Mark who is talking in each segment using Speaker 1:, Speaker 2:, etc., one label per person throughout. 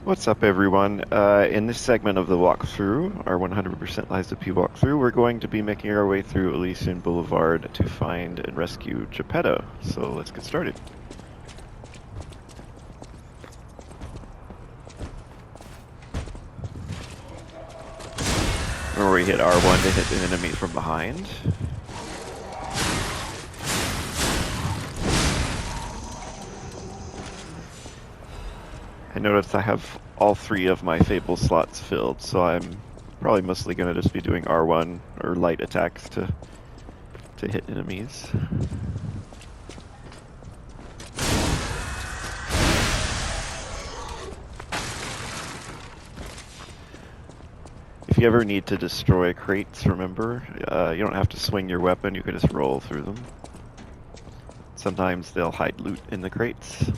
Speaker 1: What's up, everyone? In this segment of the walkthrough, our 100% Lies of P walkthrough, we're going to be making our way through Elysion Boulevard to find and rescue Geppetto. So let's get started. Remember, we hit R1 to hit an enemy from behind. I noticed I have all three of my Fable slots filled, so I'm probably mostly going to just be doing R1 or light attacks to hit enemies. If you ever need to destroy crates, remember, you don't have to swing your weapon, you can just roll through them. Sometimes they'll hide loot in the crates.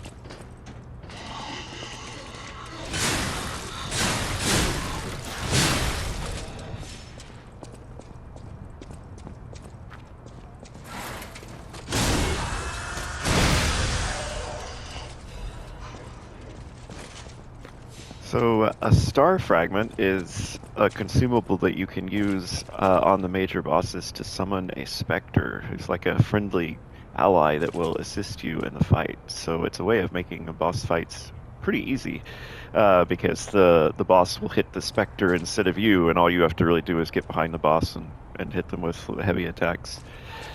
Speaker 1: So a star fragment is a consumable that you can use on the major bosses to summon a specter who's like a friendly ally that will assist you in the fight. So it's a way of making the boss fights pretty easy because the boss will hit the specter instead of you, and all you have to really do is get behind the boss and hit them with heavy attacks.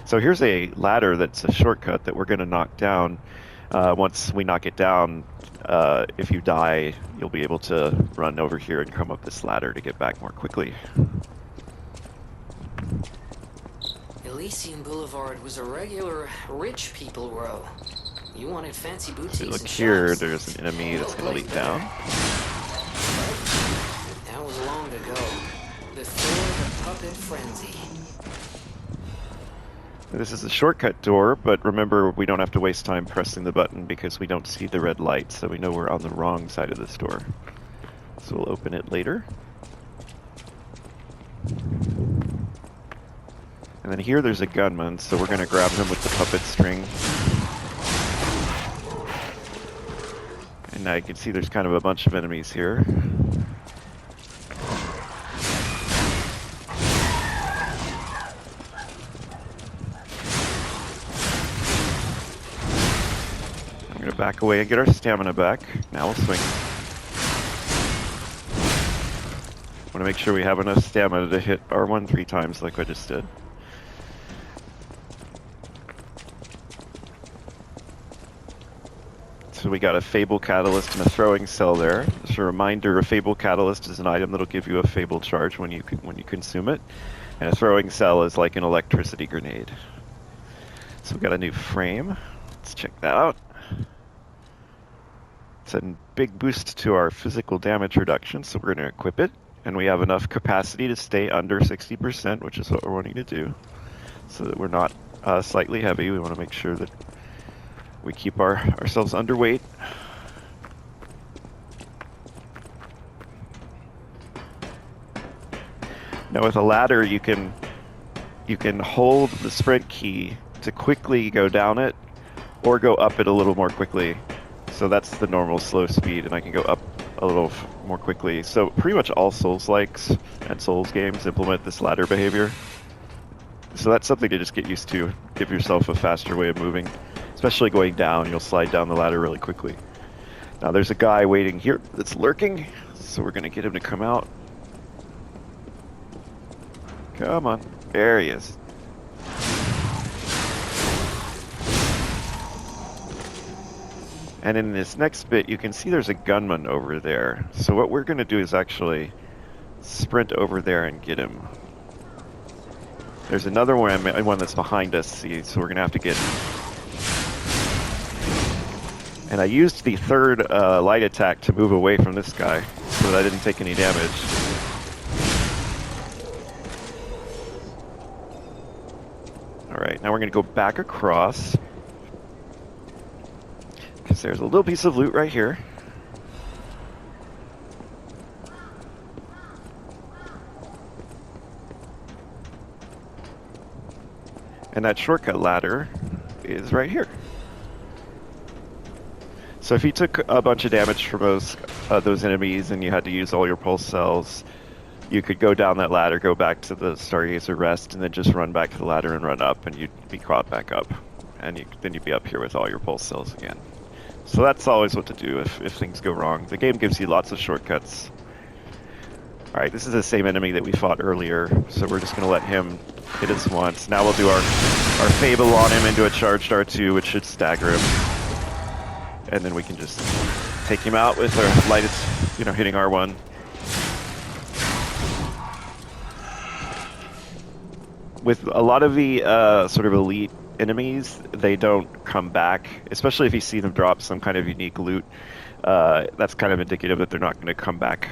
Speaker 1: So here's a ladder that's a shortcut that we're going to knock down. Once we knock it down, if you die, you'll be able to run over here and come up this ladder to get back more quickly.
Speaker 2: Elysion Boulevard was a regular rich people row. You wanted fancy boutiques
Speaker 1: So look
Speaker 2: and
Speaker 1: here,
Speaker 2: shops.
Speaker 1: there's an enemy that's going to leap down.
Speaker 2: That was long ago, before the puppet frenzy.
Speaker 1: This is a shortcut door, but remember, we don't have to waste time pressing the button because we don't see the red light, so we know we're on the wrong side of this door. So we'll open it later. And then here there's a gunman, so we're going to grab him with the puppet string. And now you can see there's kind of a bunch of enemies here. Back away and get our stamina back. Now we'll swing. Want to make sure we have enough stamina to hit R1 3 times like I just did. So we got a Fable Catalyst and a Throwing Cell there. Just a reminder, a Fable Catalyst is an item that'll give you a Fable charge when you consume it. And a Throwing Cell is like an electricity grenade. So we got a new frame. Let's check that out. It's a big boost to our physical damage reduction, so we're going to equip it. And we have enough capacity to stay under 60%, which is what we're wanting to do. So that we're not slightly heavy. We want to make sure that we keep ourselves underweight. Now with a ladder, you can hold the sprint key to quickly go down it, or go up it a little more quickly. So that's the normal slow speed, and I can go up a little more quickly. So pretty much all Souls-likes and Souls games implement this ladder behavior. So that's something to just get used to. Give yourself a faster way of moving. Especially going down, you'll slide down the ladder really quickly. Now there's a guy waiting here that's lurking, so we're going to get him to come out. Come on. There he is. And in this next bit, you can see there's a gunman over there. So what we're going to do is actually sprint over there and get him. There's another one that's behind us, see, so we're going to have to get him. And I used the third light attack to move away from this guy, so that I didn't take any damage. Alright, now we're going to go back across. Because there's a little piece of loot right here. And that shortcut ladder is right here. So if you took a bunch of damage from those those enemies and you had to use all your pulse cells, you could go down that ladder, go back to the Stargazer rest, and then just run back to the ladder and run up, and you'd be caught back up. And then you'd be up here with all your pulse cells again. So that's always what to do if things go wrong. The game gives you lots of shortcuts. Alright, this is the same enemy that we fought earlier, so we're just going to let him hit us once. Now we'll do our Fable on him into a charged R2, which should stagger him. And then we can just take him out with our lightest, hitting R1. With a lot of the sort of elite enemies, they don't come back, especially if you see them drop some kind of unique loot. That's kind of indicative that they're not going to come back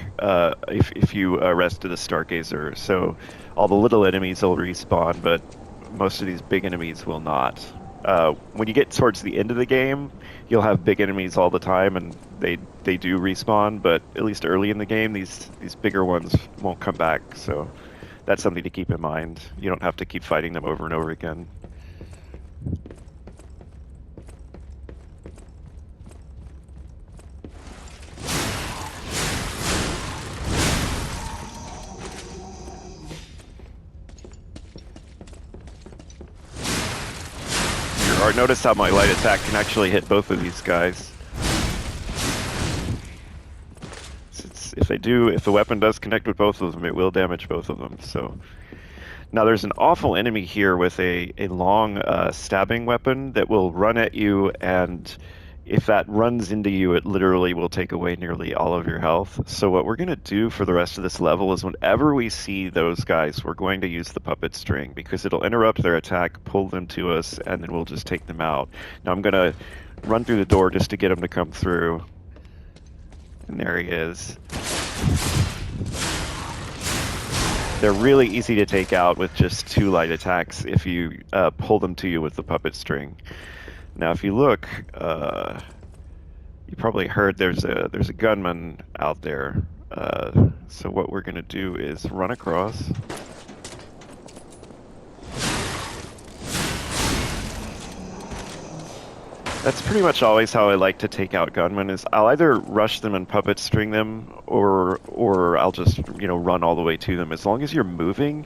Speaker 1: if you arrested a Stargazer. So all the little enemies will respawn, but most of these big enemies will not. When you get towards the end of the game, you'll have big enemies all the time, and they do respawn, but at least early in the game, these bigger ones won't come back, so that's something to keep in mind. You don't have to keep fighting them over and over again. Notice how my light attack can actually hit both of these guys. If the weapon does connect with both of them, it will damage both of them. So now there's an awful enemy here with a long stabbing weapon that will run at you, and if that runs into you, it literally will take away nearly all of your health. So what we're going to do for the rest of this level is whenever we see those guys, we're going to use the puppet string, because it'll interrupt their attack, pull them to us, and then we'll just take them out. Now I'm going to run through the door just to get him to come through. And there he is. They're really easy to take out with just 2 light attacks if you pull them to you with the puppet string. Now, if you look, you probably heard there's a gunman out there. So what we're going to do is run across. That's pretty much always how I like to take out gunmen. Is I'll either rush them and puppet string them, or I'll just run all the way to them. As long as you're moving.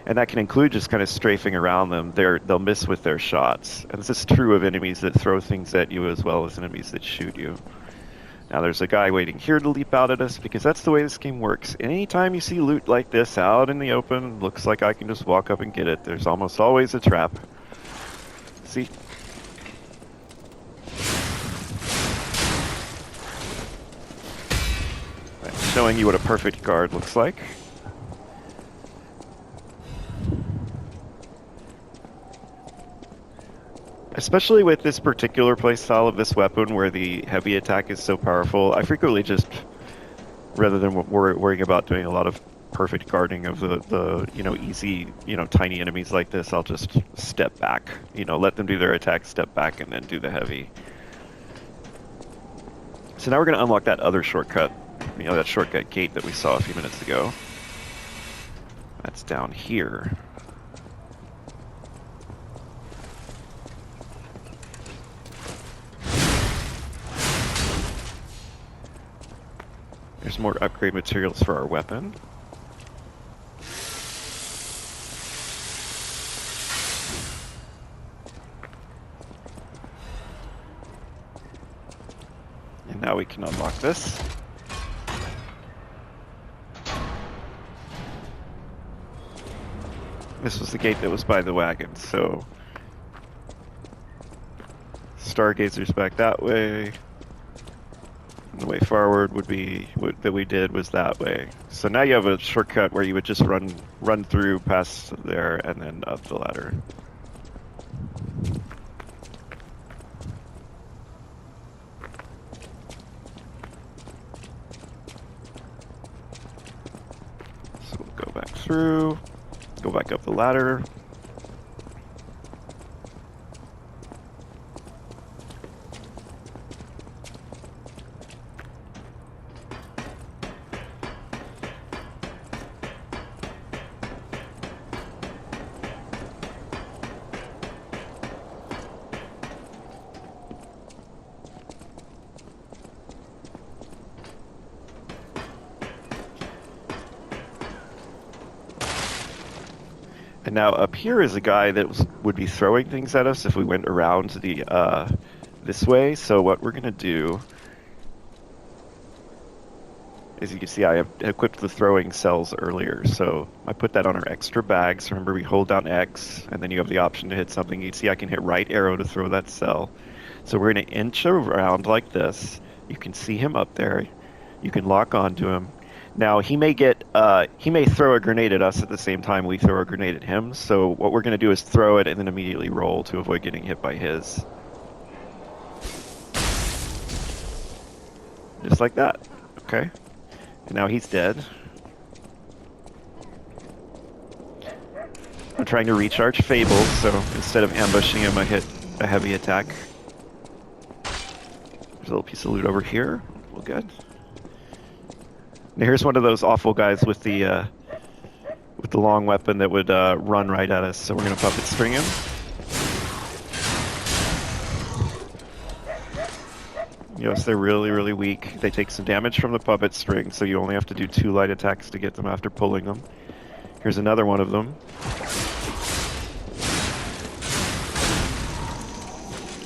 Speaker 1: And that can include just kind of strafing around them. They'll miss with their shots. And this is true of enemies that throw things at you as well as enemies that shoot you. Now there's a guy waiting here to leap out at us, because that's the way this game works. Anytime you see loot like this out in the open, looks like I can just walk up and get it. There's almost always a trap. See? That's showing you what a perfect guard looks like. Especially with this particular playstyle of this weapon where the heavy attack is so powerful, I frequently just, rather than worrying about doing a lot of perfect guarding of the easy, tiny enemies like this, I'll just step back. Let them do their attack, step back, and then do the heavy. So now we're going to unlock that other shortcut, that shortcut gate that we saw a few minutes ago. That's down here. There's more upgrade materials for our weapon. And now we can unlock this. This was the gate that was by the wagon, so Stargazer's back that way. The way forward would be that we did was that way. So now you have a shortcut where you would just run through past there and then up the ladder. So we'll go back through, go back up the ladder. And now up here is a guy that would be throwing things at us if we went around the this way. So what we're gonna do, as you can see, I have equipped the throwing cells earlier. So I put that on our extra bags. Remember, we hold down X, and then you have the option to hit something. You can see I can hit right arrow to throw that cell. So we're gonna inch around like this. You can see him up there. You can lock onto him. Now he may throw a grenade at us at the same time we throw a grenade at him. So what we're going to do is throw it and then immediately roll to avoid getting hit by his. Just like that. Okay. And now he's dead. I'm trying to recharge Fables, so instead of ambushing him, I hit a heavy attack. There's a little piece of loot over here. Well, good. Now here's one of those awful guys with the long weapon that would run right at us. So we're gonna puppet string him. Yes, they're really, really weak. They take some damage from the puppet string, so you only have to do 2 light attacks to get them after pulling them. Here's another one of them.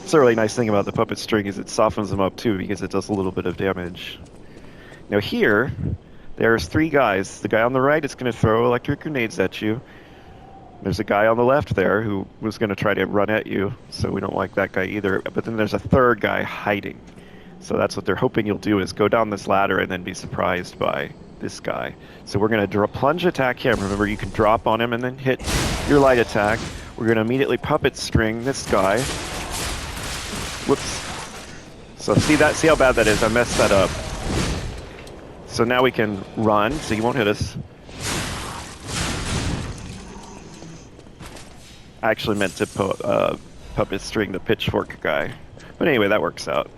Speaker 1: It's a really nice thing about the puppet string is it softens them up too, because it does a little bit of damage. Now here, there's 3 guys. The guy on the right is going to throw electric grenades at you. There's a guy on the left there who was going to try to run at you, so we don't like that guy either. But then there's a 3rd guy hiding. So that's what they're hoping you'll do, is go down this ladder and then be surprised by this guy. So we're going to plunge attack him. Remember, you can drop on him and then hit your light attack. We're going to immediately puppet string this guy. Whoops. So see how bad that is? I messed that up. So now we can run, so he won't hit us. I actually meant to puppet string the pitchfork guy. But anyway, that works out.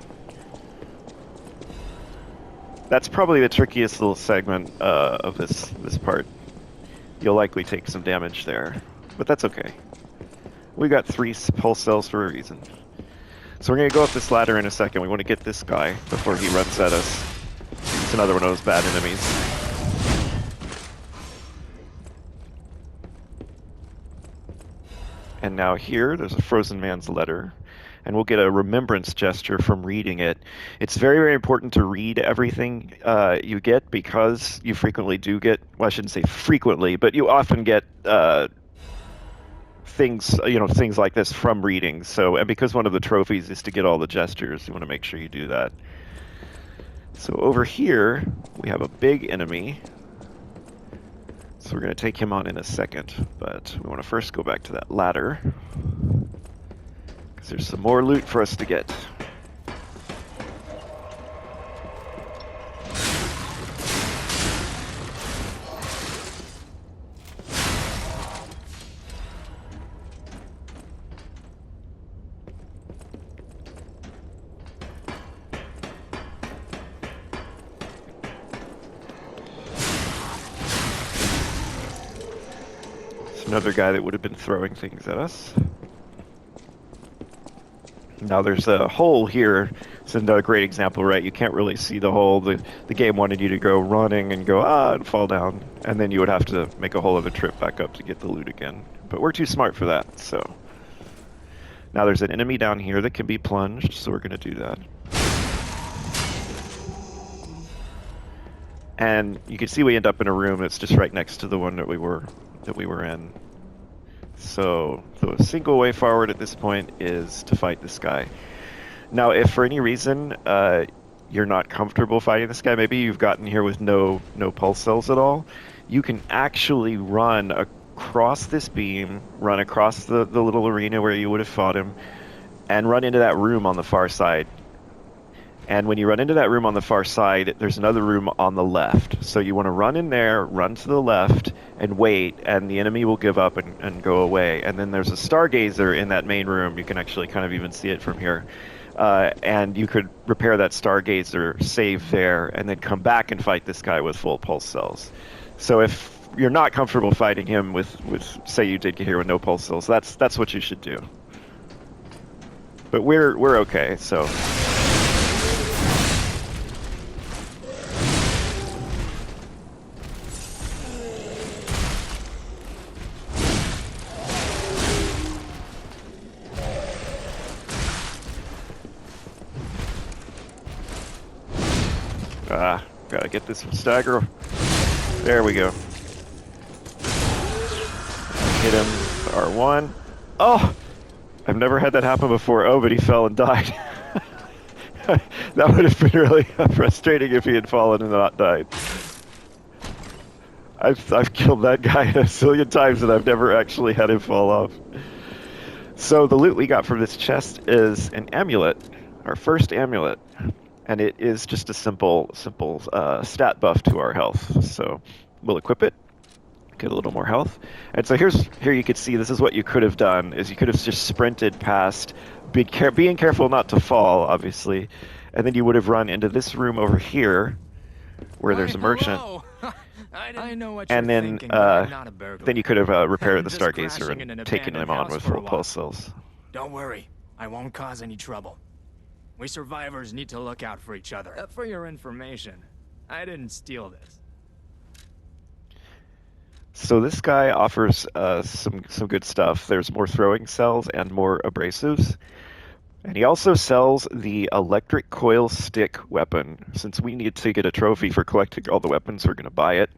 Speaker 1: That's probably the trickiest little segment of this part. You'll likely take some damage there, but that's okay. We got 3 pulse cells for a reason. So we're going to go up this ladder in a second. We want to get this guy before he runs at us. It's another one of those bad enemies. And now here, there's a frozen man's letter. And we'll get a remembrance gesture from reading it. It's very, very important to read everything you get, because you frequently do get, well, I shouldn't say frequently, but you often get things like this from reading. So, and because one of the trophies is to get all the gestures, you want to make sure you do that. So over here, we have a big enemy. So we're going to take him on in a second, but we want to first go back to that ladder, because there's some more loot for us to get. Another guy that would have been throwing things at us. Now there's a hole here. It's another great example, right? You can't really see the hole. The game wanted you to go running and go, and fall down. And then you would have to make a whole other trip back up to get the loot again. But we're too smart for that, so. Now there's an enemy down here that can be plunged, so we're going to do that. And you can see we end up in a room that's just right next to the one that we were in. So the single way forward at this point is to fight this guy. Now, if for any reason you're not comfortable fighting this guy, maybe you've gotten here with no pulse cells at all, you can actually run across this beam, run across the little arena where you would have fought him, and run into that room on the far side. And when you run into that room on the far side, there's another room on the left. So you want to run in there, run to the left, and wait, and the enemy will give up and go away. And then there's a stargazer in that main room. You can actually kind of even see it from here. And you could repair that stargazer, save there, and then come back and fight this guy with full pulse cells. So if you're not comfortable fighting him with say you did get here with no pulse cells, that's what you should do. But we're okay, so. Gotta get this stagger. There we go. Hit him. R1. Oh! I've never had that happen before. Oh, but he fell and died. That would have been really frustrating if he had fallen and not died. I've killed that guy a zillion times and I've never actually had him fall off. So the loot we got from this chest is an amulet, our first amulet, and it is just a simple stat buff to our health. So we'll equip it, get a little more health, and so here you can see this is what you could have done: is you could have just sprinted past, being careful not to fall, obviously, and then you would have run into this room over here, where there's a merchant.
Speaker 3: I know what you're
Speaker 1: And then,
Speaker 3: thinking, but I'm not a burglar.
Speaker 1: then you could have repaired the
Speaker 3: Just
Speaker 1: Stargazer
Speaker 3: crashing in an
Speaker 1: and taken him
Speaker 3: abandoned
Speaker 1: on
Speaker 3: house
Speaker 1: with
Speaker 3: for a
Speaker 1: full
Speaker 3: while.
Speaker 1: pulse cells.
Speaker 3: Don't worry, I won't cause any trouble. We survivors need to look out for each other. For your information, I didn't steal this.
Speaker 1: So this guy offers some good stuff. There's more throwing cells and more abrasives. And he also sells the electric coil stick weapon. Since we need to get a trophy for collecting all the weapons, we're going to buy it.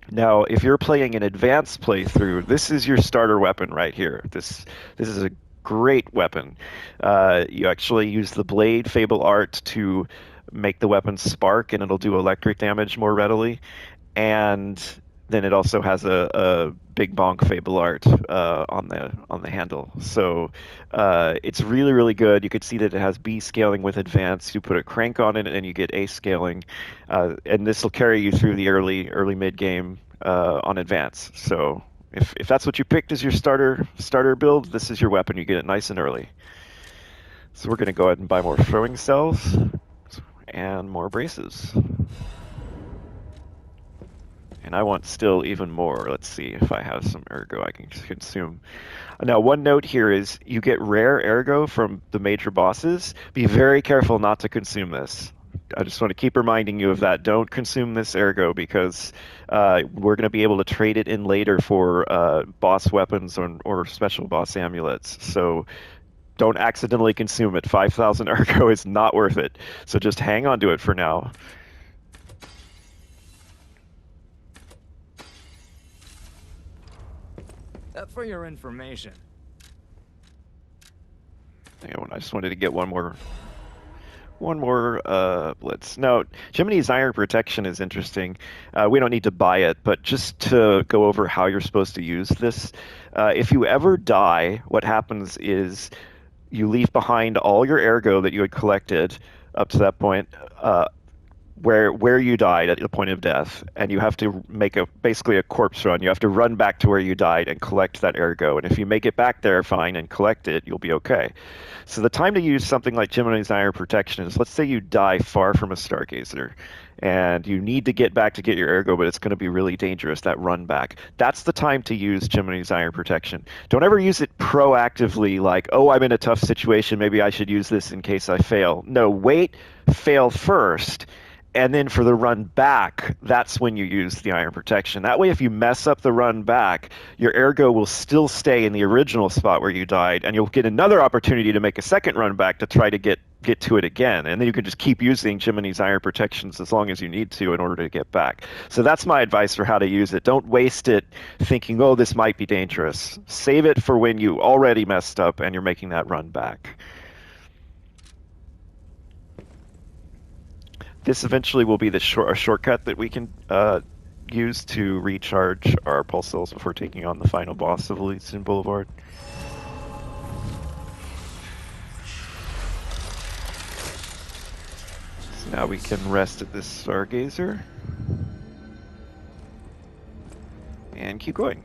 Speaker 1: Now, if you're playing an advanced playthrough, this is your starter weapon right here. This is a great weapon. You actually use the blade Fable art to make the weapon spark, and it'll do electric damage more readily. And then it also has a big bonk Fable art on the handle. So it's really, really good. You can see that it has B scaling with advanced. You put a crank on it and you get A scaling, and this will carry you through the early mid game on advance. So if that's what you picked as your starter build, this is your weapon. You get it nice and early. So we're going to go ahead and buy more throwing cells and more braces. And I want still even more. Let's see if I have some ergo I can consume. Now, one note here is you get rare ergo from the major bosses. Be very careful not to consume this. I just want to keep reminding you of that. Don't consume this ergo because we're going to be able to trade it in later for boss weapons or special boss amulets. So don't accidentally consume it. 5,000 ergo is not worth it. So just hang on to it for now.
Speaker 3: For your information.
Speaker 1: I just wanted to get one more blitz. Now, Jiminy's Iron Protection is interesting. We don't need to buy it, but just to go over how you're supposed to use this. If you ever die, what happens is you leave behind all your ergo that you had collected up to that point, where you died at the point of death, and you have to make basically a corpse run. You have to run back to where you died and collect that ergo. And if you make it back there fine and collect it, you'll be okay. So the time to use something like Jiminy's Iron Protection is, let's say you die far from a Stargazer, and you need to get back to get your ergo, but it's going to be really dangerous, that run back. That's the time to use Jiminy's Iron Protection. Don't ever use it proactively like, oh, I'm in a tough situation, maybe I should use this in case I fail. No, wait, fail first. And then for the run back, that's when you use the Iron Protection. That way, if you mess up the run back, your ergo will still stay in the original spot where you died, and you'll get another opportunity to make a second run back to try to get to it again. And then you can just keep using Jiminy's Iron Protections as long as you need to in order to get back. So that's my advice for how to use it. Don't waste it thinking, oh, this might be dangerous. Save it for when you already messed up and you're making that run back. This eventually will be a shortcut that we can use to recharge our pulse cells before taking on the final boss of Elysion Boulevard. So now we can rest at this Stargazer and keep going.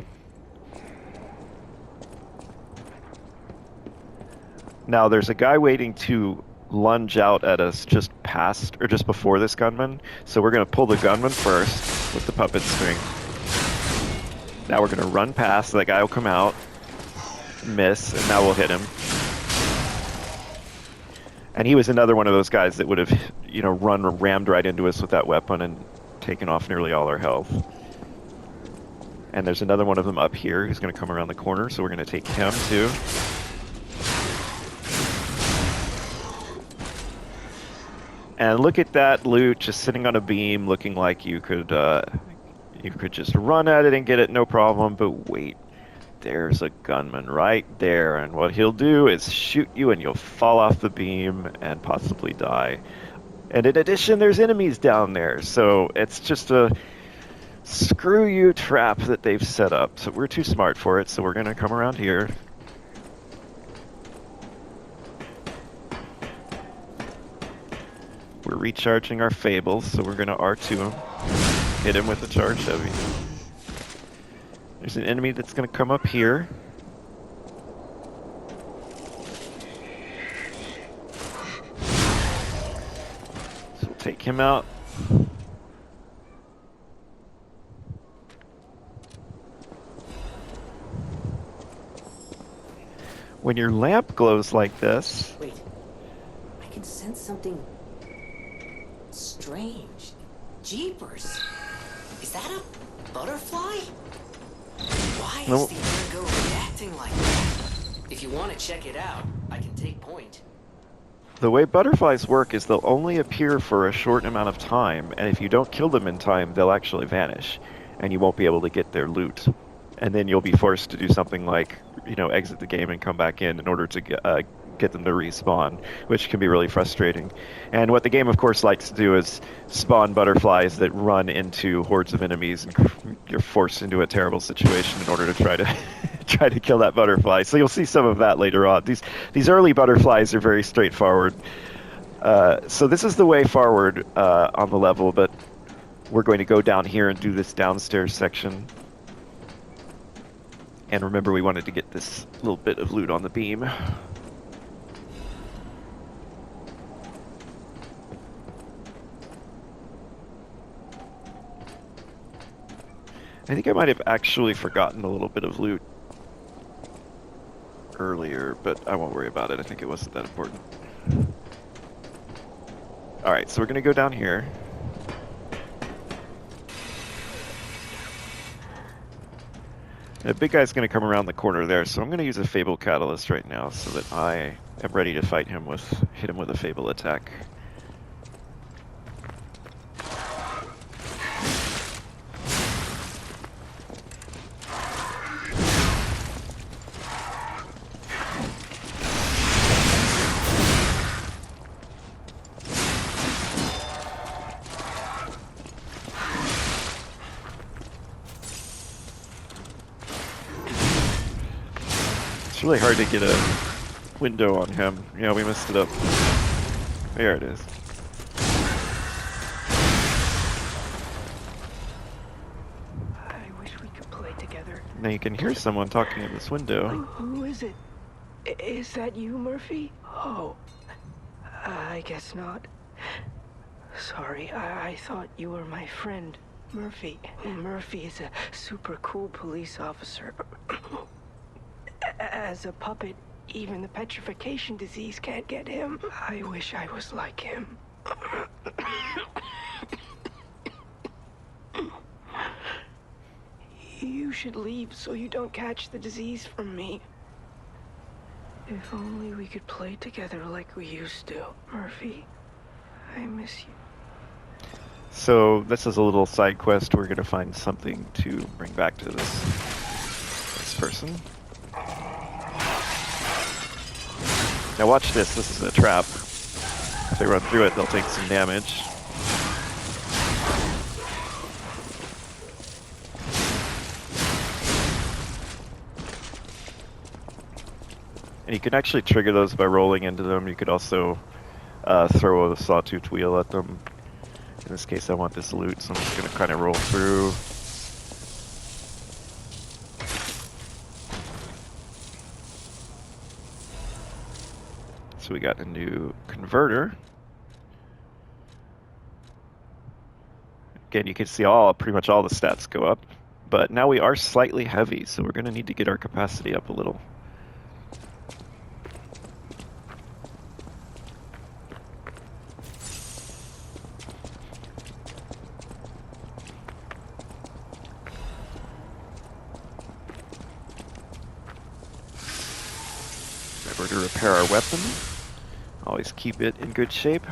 Speaker 1: Now there's a guy waiting to lunge out at us just past or just before this gunman. So we're going to pull the gunman first with the puppet string. Now we're going to run past. That guy will come out, miss, and now we'll hit him. And he was another one of those guys that would have, rammed right into us with that weapon and taken off nearly all our health. And there's another one of them up here who's going to come around the corner, so we're going to take him too. And look at that loot just sitting on a beam, looking like you could just run at it and get it no problem. But wait, there's a gunman right there, and what he'll do is shoot you, and you'll fall off the beam and possibly die. And in addition, there's enemies down there, so it's just a screw you trap that they've set up. So we're too smart for it, so we're gonna come around here. We're recharging our fables, so we're gonna R2 him. Hit him with the charged heavy. There's an enemy that's gonna come up here. So we'll take him out. When your lamp glows like this...
Speaker 2: Wait, I can sense something strange. Jeepers. Is that a butterfly? Why is the Ergo reacting like that? If you want to check it out, I can take point.
Speaker 1: The way butterflies work is they'll only appear for a short amount of time, and if you don't kill them in time, they'll actually vanish, and you won't be able to get their loot. And then you'll be forced to do something like, you know, exit the game and come back in order to get them to respawn, which can be really frustrating. And what the game, of course, likes to do is spawn butterflies that run into hordes of enemies, and you're forced into a terrible situation in order to try to try to kill that butterfly. So you'll see some of that later on. These early butterflies are very straightforward. So this is the way forward on the level, but we're going to go down here and do this downstairs section. And remember, we wanted to get this little bit of loot on the beam. I think I might have actually forgotten a little bit of loot earlier, but I won't worry about it. I think it wasn't that important. Alright, so we're going to go down here. The big guy's going to come around the corner there, so I'm going to use a Fable Catalyst right now so that I am ready to hit him with a Fable attack. It's really hard to get a window on him. Yeah, we messed it up. There it is.
Speaker 4: I wish we could play together.
Speaker 1: Now you can hear someone talking in this window.
Speaker 4: Who is it? Is that you, Murphy? Oh, I guess not. Sorry, I thought you were my friend, Murphy. Murphy is a super cool police officer. As a puppet, even the petrification disease can't get him. I wish I was like him. You should leave so you don't catch the disease from me. If only we could play together like we used to, Murphy. I miss you.
Speaker 1: So this is a little side quest. We're going to find something to bring back to this person. Now watch this. This is a trap. If they run through it, they'll take some damage. And you can actually trigger those by rolling into them. You could also throw a sawtooth wheel at them. In this case, I want this loot, so I'm just going to kind of roll through. So we got a new converter. Again, you can see pretty much all the stats go up. But now we are slightly heavy, so we're going to need to get our capacity up a little. Remember to repair our weapon. Always keep it in good shape.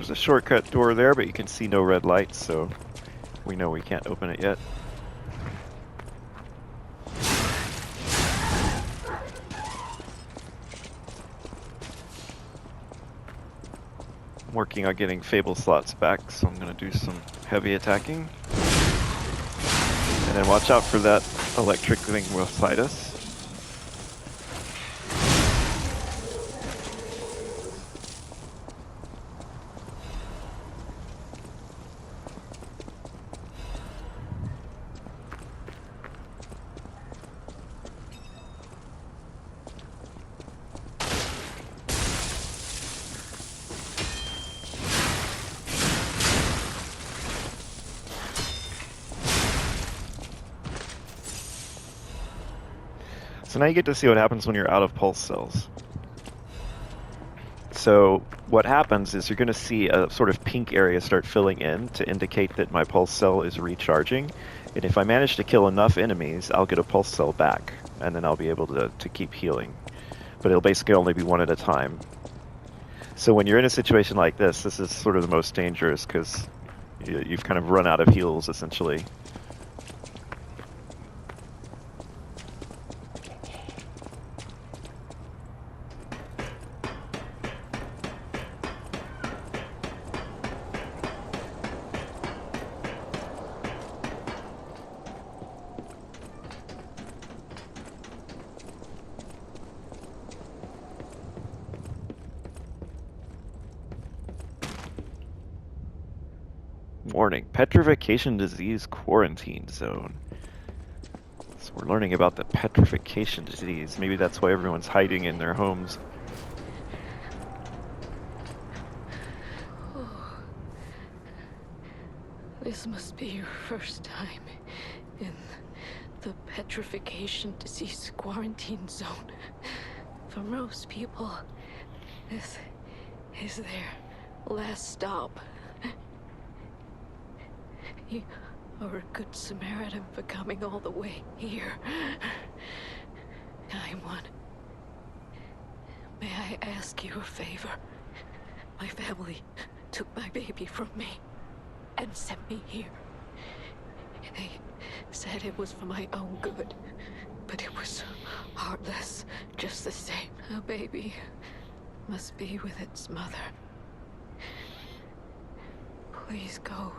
Speaker 1: There's a shortcut door there, but you can see no red lights, so we know we can't open it yet. I'm working on getting Fable slots back, so I'm going to do some heavy attacking. And then watch out for that electric thing beside us. So now you get to see what happens when you're out of pulse cells. So what happens is you're going to see a sort of pink area start filling in to indicate that my pulse cell is recharging. And if I manage to kill enough enemies, I'll get a pulse cell back, and then I'll be able to keep healing. But it'll basically only be one at a time. So when you're in a situation like this is sort of the most dangerous because you've kind of run out of heals, essentially. Warning, petrification disease quarantine zone. So we're learning about the petrification disease. Maybe that's why everyone's hiding in their homes.
Speaker 4: Oh. This must be your first time in the petrification disease quarantine zone. For most people, this is their last stop. You are a good Samaritan for coming all the way here. Kind one. May I ask you a favor? My family took my baby from me and sent me here. They said it was for my own good, but it was heartless just the same. A baby must be with its mother. Please go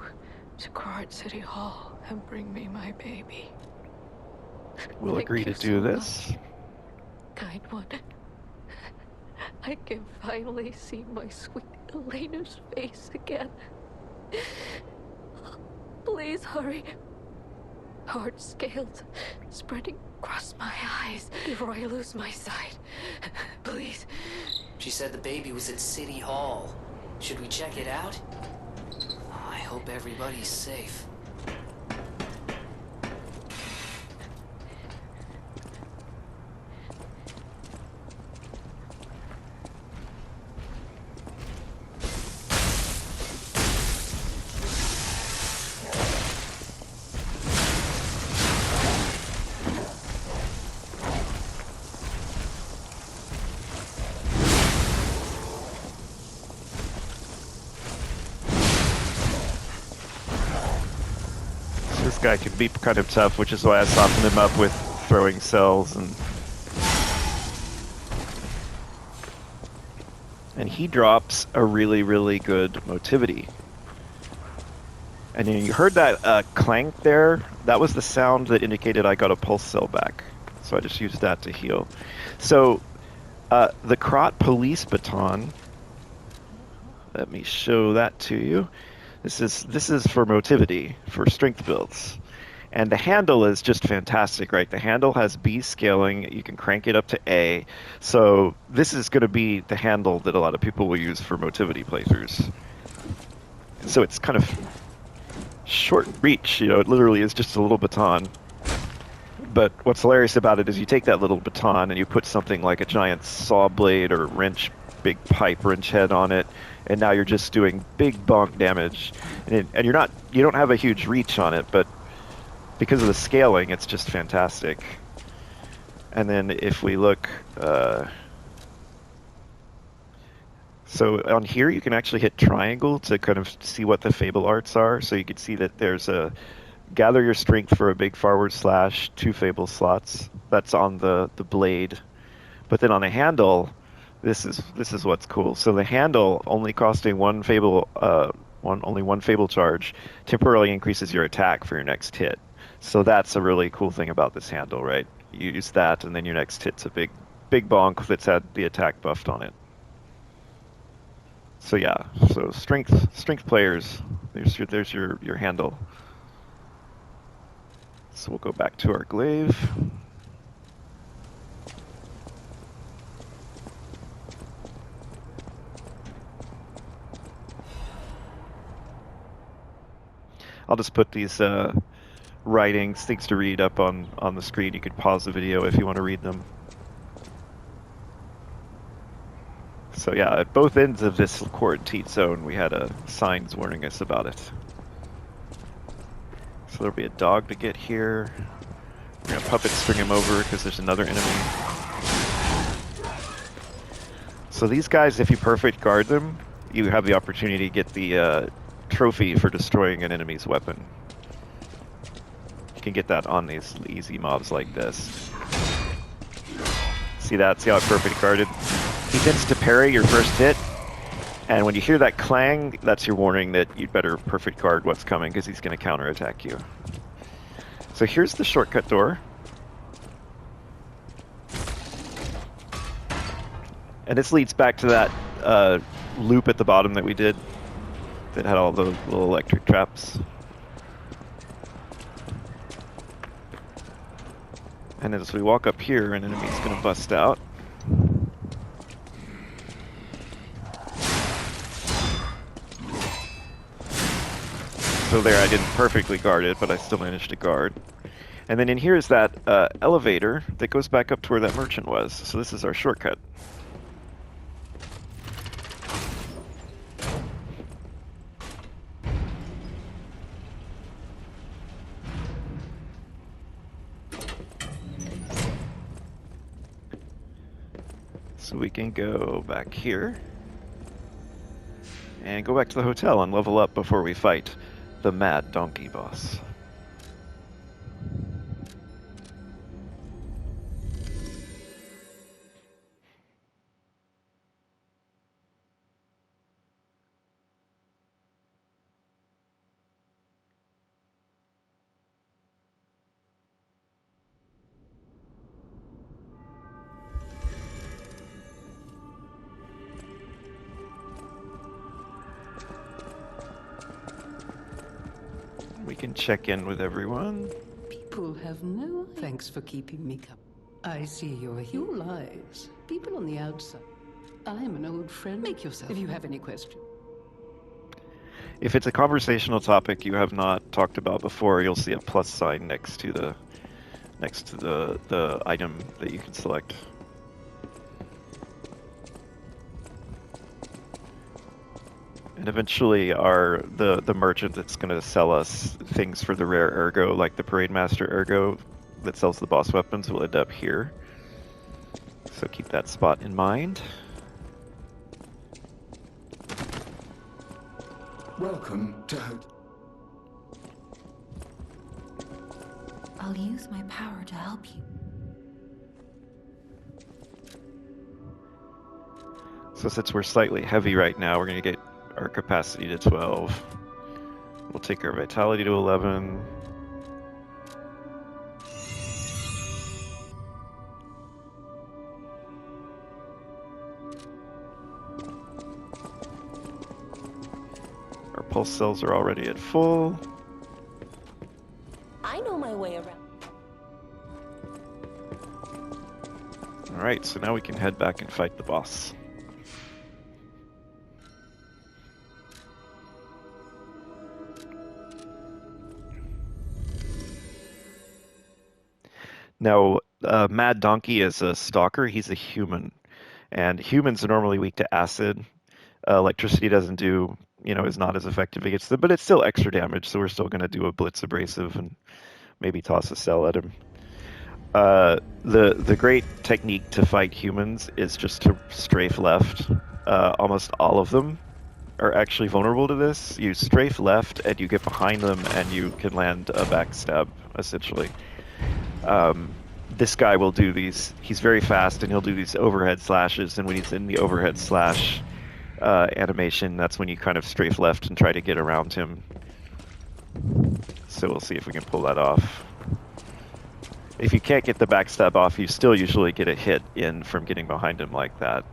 Speaker 4: to Quart City Hall and bring me my baby.
Speaker 1: We'll agree to do this.
Speaker 4: Kind one. I can finally see my sweet Elena's face again. Please hurry. Hard scales spreading across my eyes before I lose my sight. Please.
Speaker 2: She said the baby was at City Hall. Should we check it out? I hope everybody's safe.
Speaker 1: This guy can be kind of tough, which is why I softened him up with throwing cells and he drops a really, really good motivity. And you heard that clank there? That was the sound that indicated I got a pulse cell back. So I just used that to heal. So the Crot Police Baton, let me show that to you. This is for motivity, for strength builds. And the handle is just fantastic, right? The handle has B scaling. You can crank it up to A. So this is going to be the handle that a lot of people will use for motivity playthroughs. So it's kind of short reach, you know, it literally is just a little baton. But what's hilarious about it is you take that little baton and you put something like a giant saw blade or wrench, big pipe wrench head on it, and now you're just doing big bonk damage. And you don't have a huge reach on it, but because of the scaling, it's just fantastic. And then if we look, So on here, you can actually hit triangle to kind of see what the Fable arts are. So you can see that there's a gather your strength for a big forward slash, 2 Fable slots. That's on the blade. But then on the handle, this is what's cool. So the handle, only costing one Fable, only one Fable charge, temporarily increases your attack for your next hit. So that's a really cool thing about this handle, right? You use that, and then your next hit's a big bonk that's had the attack buffed on it. So yeah, so strength players, there's your handle. So we'll go back to our glaive. I'll just put these writings, things to read up on the screen. You could pause the video if you want to read them. So yeah, at both ends of this quarantine zone, we had signs warning us about it. So there'll be a dog to get here. We're gonna puppet string him over because there's another enemy. So these guys, if you perfect guard them, you have the opportunity to get the trophy for destroying an enemy's weapon. You can get that on these easy mobs like this. See that? See how it perfect guarded? He tends to parry your first hit, and when you hear that clang, that's your warning that you'd better perfect guard what's coming, because he's going to counterattack you. So here's the shortcut door. And this leads back to that loop at the bottom that we did that had all the little electric traps. And as we walk up here, an enemy's going to bust out. So there, I didn't perfectly guard it, but I still managed to guard. And then in here is that elevator that goes back up to where that merchant was. So this is our shortcut. So we can go back here and go back to the hotel and level up before we fight the Mad Donkey boss. We can check in with everyone.
Speaker 5: People have no thanks for keeping me up. I see your lies. People on the outside. I'm an old friend. Make yourself if you have any questions.
Speaker 1: If it's a conversational topic you have not talked about before, you'll see a plus sign next to the item that you can select. And eventually the merchant that's going to sell us things for the rare ergo, like the Parade Master ergo that sells the boss weapons, will end up here. So keep that spot in mind.
Speaker 6: Welcome to
Speaker 7: I'll use my power to help you.
Speaker 1: So since we're slightly heavy right now, we're going to get our capacity to 12. We'll take our vitality to 11. Our pulse cells are already at full.
Speaker 7: I know my way around.
Speaker 1: Alright, so now we can head back and fight the boss. Now, Mad Donkey is a stalker. He's a human, and humans are normally weak to acid. Electricity doesn't do, is not as effective against them, but it's still extra damage, so we're still going to do a Blitz Abrasive and maybe toss a cell at him. The great technique to fight humans is just to strafe left almost all of them are actually vulnerable to this. You strafe left and you get behind them and you can land a backstab, essentially. This guy will do these, he's very fast and he'll do these overhead slashes, and when he's in the overhead slash animation, that's when you kind of strafe left and try to get around him. So we'll see if we can pull that off. If you can't get the backstab off, you still usually get a hit in from getting behind him like that.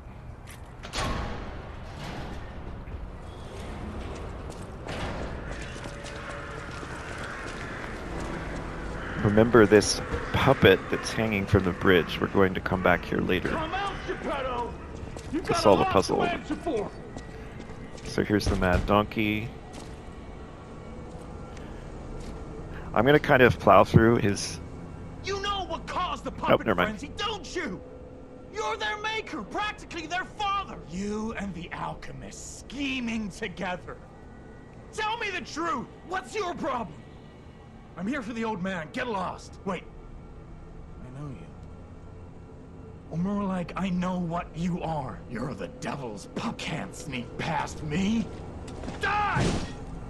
Speaker 1: Remember this puppet that's hanging from the bridge. We're going to come back here later to solve a puzzle. So here's the mad donkey. I'm going to kind of plow through his...
Speaker 6: You know what caused the puppet
Speaker 1: never mind.
Speaker 6: frenzy, don't you? You're their maker, practically their father. You and the alchemist scheming together. Tell me the truth. What's your problem? I'm here for the old man. Get lost. Wait. I know you. Or more like, I know what you are. You're the devil's pup. Can't sneak past me. Die!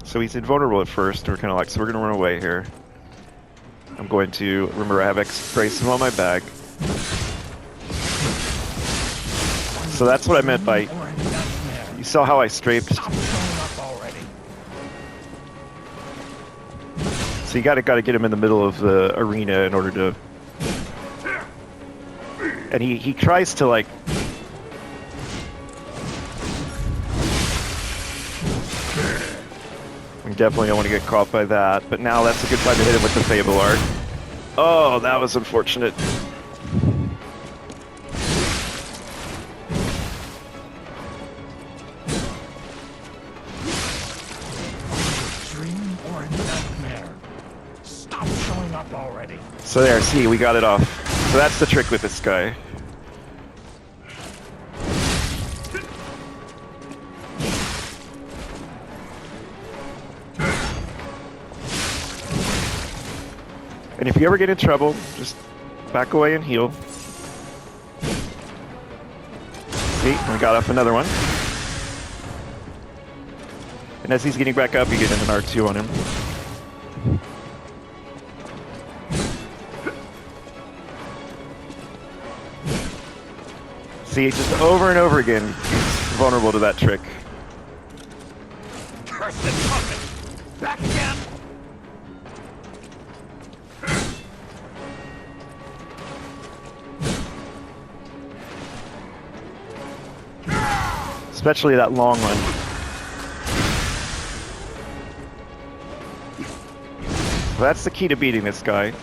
Speaker 1: So he's invulnerable at first. We're kind of like, so we're going to run away here. I'm going to, remember I have X-Brace on my bag. So that's what I meant by, you saw how I strafed. So you gotta get him in the middle of the arena in order to... And he tries to like... We definitely don't want to get caught by that, but now that's a good time to hit him with the Fable Art. Oh, that was unfortunate.
Speaker 6: Dream or a nightmare? Stop showing up already.
Speaker 1: So there, see, we got it off. So that's the trick with this guy. And if you ever get in trouble, just back away and heal. See, we got off another one. And as he's getting back up, you get an R2 on him. See, just over and over again, he's vulnerable to that trick.
Speaker 6: Cursed puppet! Back again!
Speaker 1: Especially that long one. Well, that's the key to beating this guy.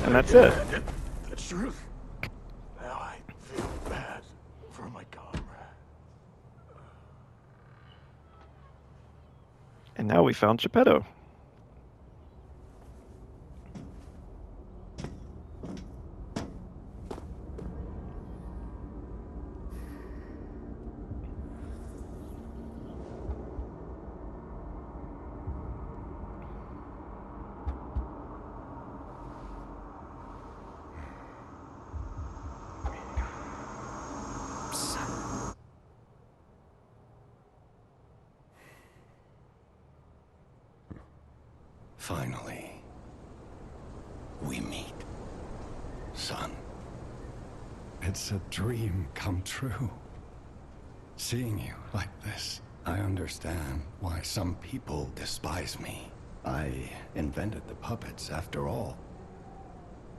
Speaker 1: And that's it.
Speaker 6: The truth. Now I feel bad for my comrade.
Speaker 1: And now we found Geppetto.
Speaker 8: Finally, we meet, son. It's a dream come true. Seeing you like this, I understand why some people despise me. I invented the puppets after all.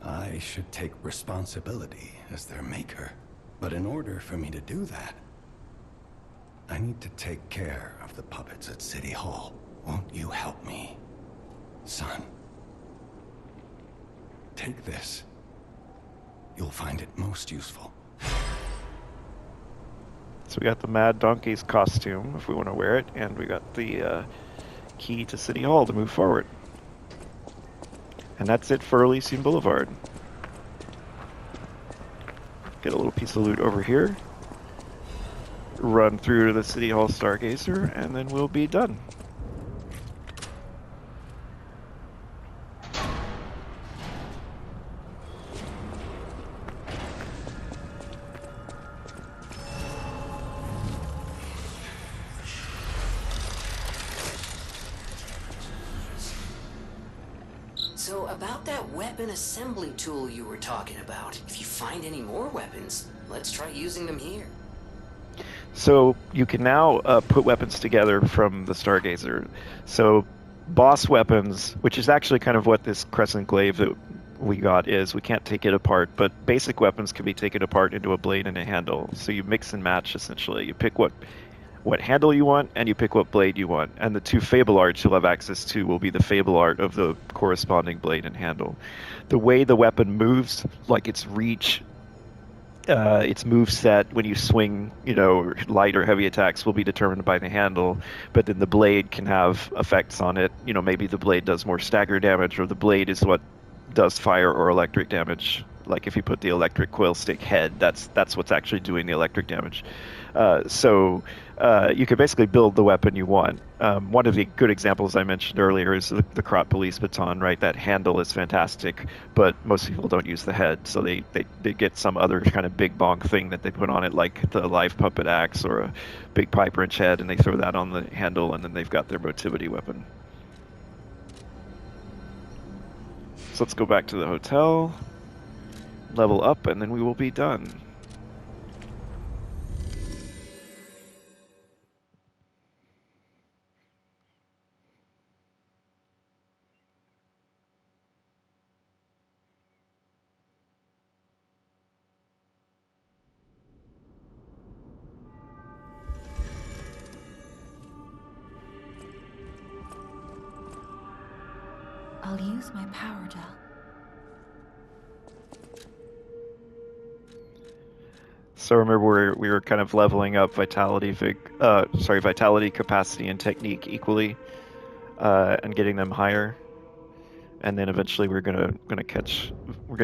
Speaker 8: I should take responsibility as their maker. But in order for me to do that, I need to take care of the puppets at City Hall. Won't you help me? Son, take this. You'll find it most useful.
Speaker 1: So we got the Mad Donkey's costume, if we want to wear it, and we got the key to City Hall to move forward. And that's it for Elysion Boulevard. Get a little piece of loot over here. Run through the City Hall Stargazer, and then we'll be done.
Speaker 2: About that weapon assembly tool you were talking about. If you find any more weapons, let's try using them here.
Speaker 1: So you can now put weapons together from the Stargazer. So boss weapons, which is actually kind of what this Crescent Glaive that we got is, we can't take it apart, but basic weapons can be taken apart into a blade and a handle. So you mix and match, essentially. You pick what handle you want, and you pick what blade you want. And the two Fable Arts you'll have access to will be the Fable Art of the corresponding blade and handle. The way the weapon moves, like its reach, its move set when you swing, light or heavy attacks will be determined by the handle, but then the blade can have effects on it. Maybe the blade does more stagger damage, or the blade is what does fire or electric damage. Like if you put the electric coil stick head, that's what's actually doing the electric damage. So you can basically build the weapon you want. One of the good examples I mentioned earlier is the Krot Police Baton, right? That handle is fantastic, but most people don't use the head, so they get some other kind of big bonk thing that they put on it, like the live puppet axe or a big pipe wrench head, and they throw that on the handle, and then they've got their motivity weapon. So let's go back to the hotel, level up, and then we will be done.
Speaker 7: I'll use my power to help.
Speaker 1: So remember, we were kind of leveling up vitality, capacity, and technique equally, and getting them higher. And then eventually we're gonna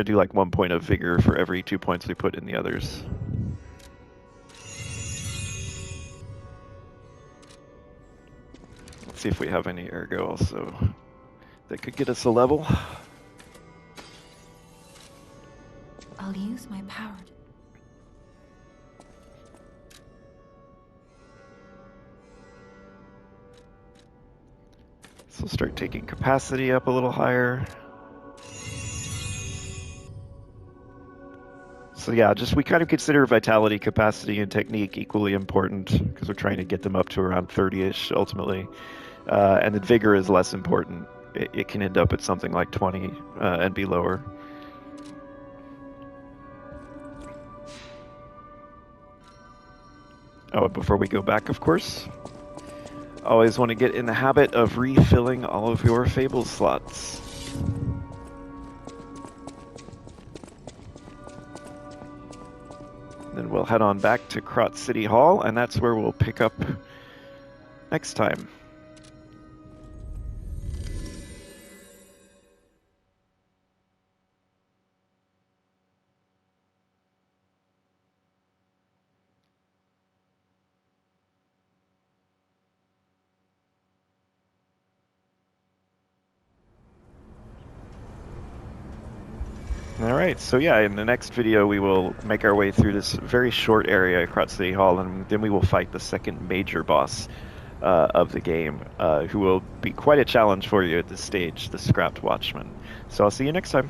Speaker 1: do like 1 point of vigor for every 2 points we put in the others. Let's see if we have any ergo also that could get us a level.
Speaker 7: I'll use my power to...
Speaker 1: So start taking capacity up a little higher. So yeah, we kind of consider vitality, capacity, and technique equally important because we're trying to get them up to around 30-ish ultimately. And then vigor is less important. It can end up at something like 20 and be lower. Oh, before we go back, of course, always want to get in the habit of refilling all of your Fable slots. Then we'll head on back to Krot City Hall, and that's where we'll pick up next time. Alright, so yeah, in the next video we will make our way through this very short area across City Hall, and then we will fight the second major boss of the game, who will be quite a challenge for you at this stage, the Scrapped Watchman. So I'll see you next time.